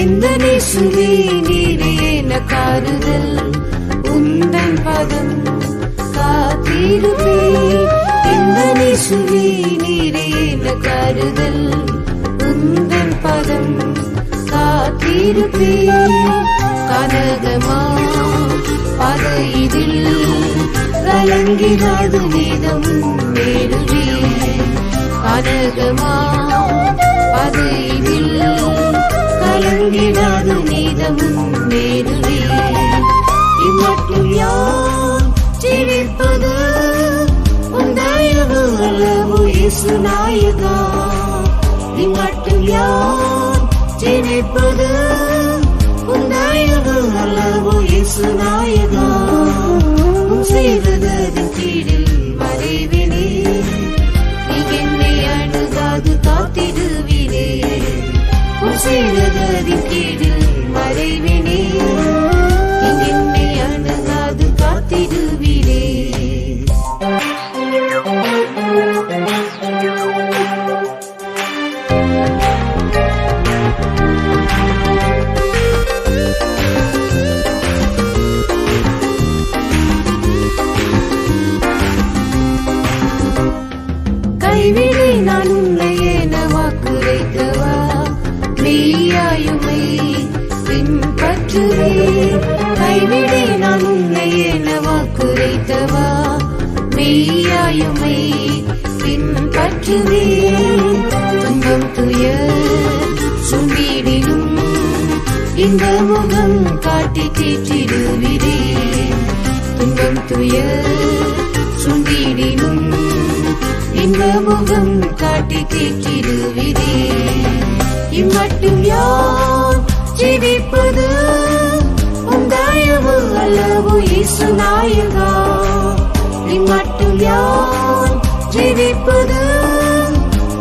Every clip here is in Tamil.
எந்த நேசுவே நீரே என காருதல் உந்தன் பதம் காத்திருப்பே. எந்த நேசுவே நீரே என காருதல் உந்தன் பதம் காத்திருப்பே. கனகமா பதையிதில் கலங்கிறாது நீதம் மேலுவே. கனகமா பதையிதில் கலங்கிடாது நீதம் மேலுவே. இம்மட்டும் யார் ஜீவிப்பது உந்தயவு அல்லவோ இயேசு நாயகா. இம்மட்டும் யார் ஜீவிப்பது உந்தயவு அல்லவோ இயேசு நாயகா. செய்ததன் கீழில் மறைவினே நீ என்னை அணுகாது காத்திடுவீரே. செய்ததன் கீழில் மறைவினே நீ என்னை அணுகாது காத்திடுவீரே. கைவிடை நான் உன்னை என வாக்குரைத்தவா மெய்யாயுமை பின்பற்றுவே. கைவிடை நான் உன்னை என வாக்குரைத்தவா மெய்யாயுமை பின்பற்றுவே. துன்பம் துயர் சுண்டிடினும் இந்த முகம் காட்டி தேற்றிடுவிரே. துன்பம் துயர் சுண்டிடினும் இந்த முகம் காட்டி தேற்றிடுவிரே. இம்மட்டும் யார் ஜீவிப்பது உந்தயவு அல்லவோ இயேசு நாயகா. இம்மட்டும் யார் ஜீவிப்பது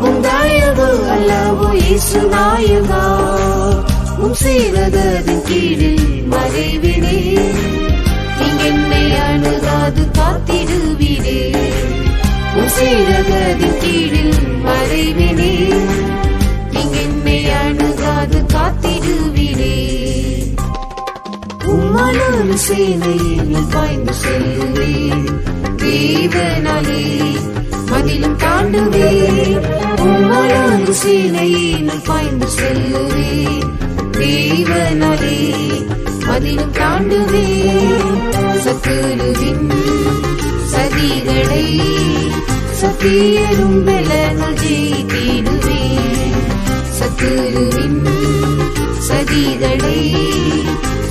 உந்தயவு அல்லவோ இயேசு நாயகா. செய்ததன் கீழில் மறைவினே நீ என்னை அணுகாது காத்திடுவீரே. செய்ததன் கீழில் மறைவினே நீ என்னை அணுகாது காத்திடுவீரே. உம்மனொரு சேனையில் பாய்ந்து செல்லுவேன் தேவனாலே மதிலும் தாண்டுவேன். உம்மனொரு சேனையில் பாய்ந்து செல்லுவேன் தேவனாலே மதிலும் தாண்டுவேன். சத்துருவின் சதிகளை சத்தியரும் பலனால் ஜெயித்திடுவேன். சத்துருவின் சதிகளை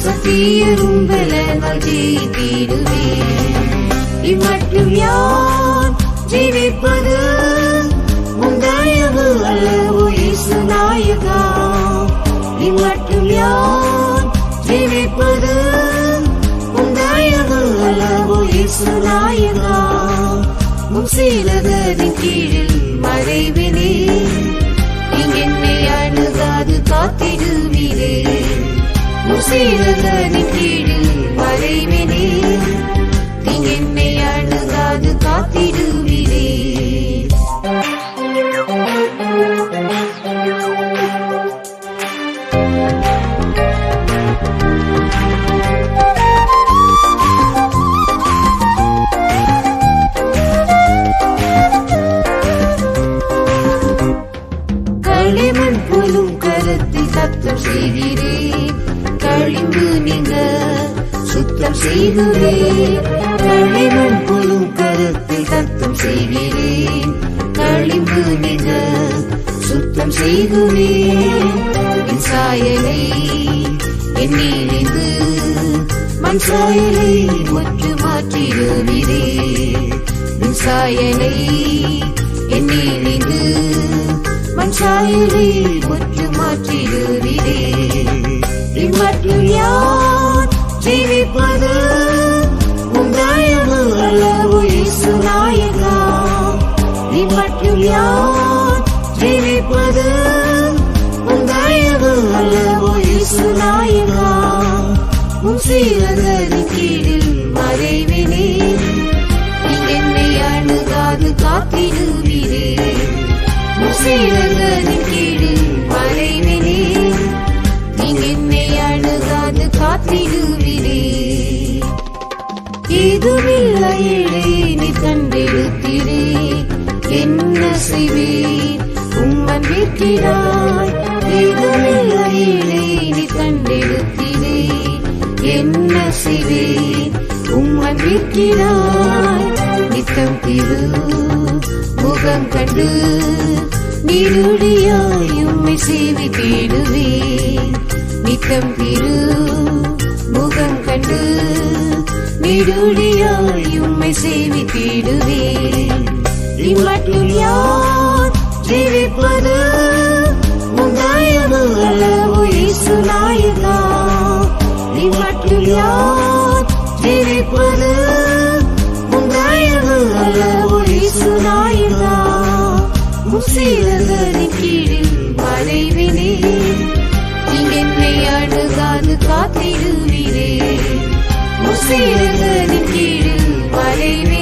சத்தியரும் பலனால் ஜெயித்திடுவேன். இம்மட்டும் யார் ஜீவிப்பது உந்தயவு அல்லவோ இயேசு நாயகா. இம்மட்டும் யார் ஜீவிப்பது உந்தயவு அல்லவோ இயேசு நாயகா. செய்ததன் கீழில் மறைவினே நீ என்னை அணுகாது காத்திடுவீரே. செய்ததன் கீழில் மறைவினே நீ என்னை அணுகாது காத்திடுவீரே. களிமண் போலும் கரத்தில் சத்தம் செய்கிறேன் களிம்பு நீங்க சுத்தம் செய்கிறேன். களிமண் போலும் கரத்தில் சத்தம் செய்கிறேன் களிம்பு நீங்க சுத்தம் செய்கிறேன். என் சாயலை என்னிலிருந்து மண் சாயலை முற்று மாற்றிடுவீரே. என் சாயலை என்னிலிருந்து மண் சாயலை முற்று மாற்றிடுவீரே. இம்மட்டும் யார் ஜீவிப்பது உந்தயவு அல்லவோ இயேசு நாயகா. இம்மட்டும் யார் ஜீவிப்பது உந்தயவு அல்லவோ இயேசு நாயகா. செய்ததன் கீழில் மறைவினே நீ என்னை அணுகாது காத்திடுவீரே. செய்ததன் கீழில் மறைவினே நீ விடுவிக்கிறாய். நித்தம் திரு முகம் கண்டு நீருடையாய் உம்மை சேவித்திடுவேன். நித்தம் திரு முகம் கண்டு நீருடையாய் உம்மை சேவித்திடுவேன். இம்மட்டும் யார் ஜீவிப்பது முந்தாயது அல்லவோ இயேசு நாயகா. இம்மட்டும் யார் ஜீவிப்பது முந்தாயது அல்லவோ இயேசு நாயகா. முசீரகரின் கீழில் மறைவினே, நீங்கென்னை அணுகாது காத்திடுவீரே. முசீரகரின் கீழில் மறைவினே,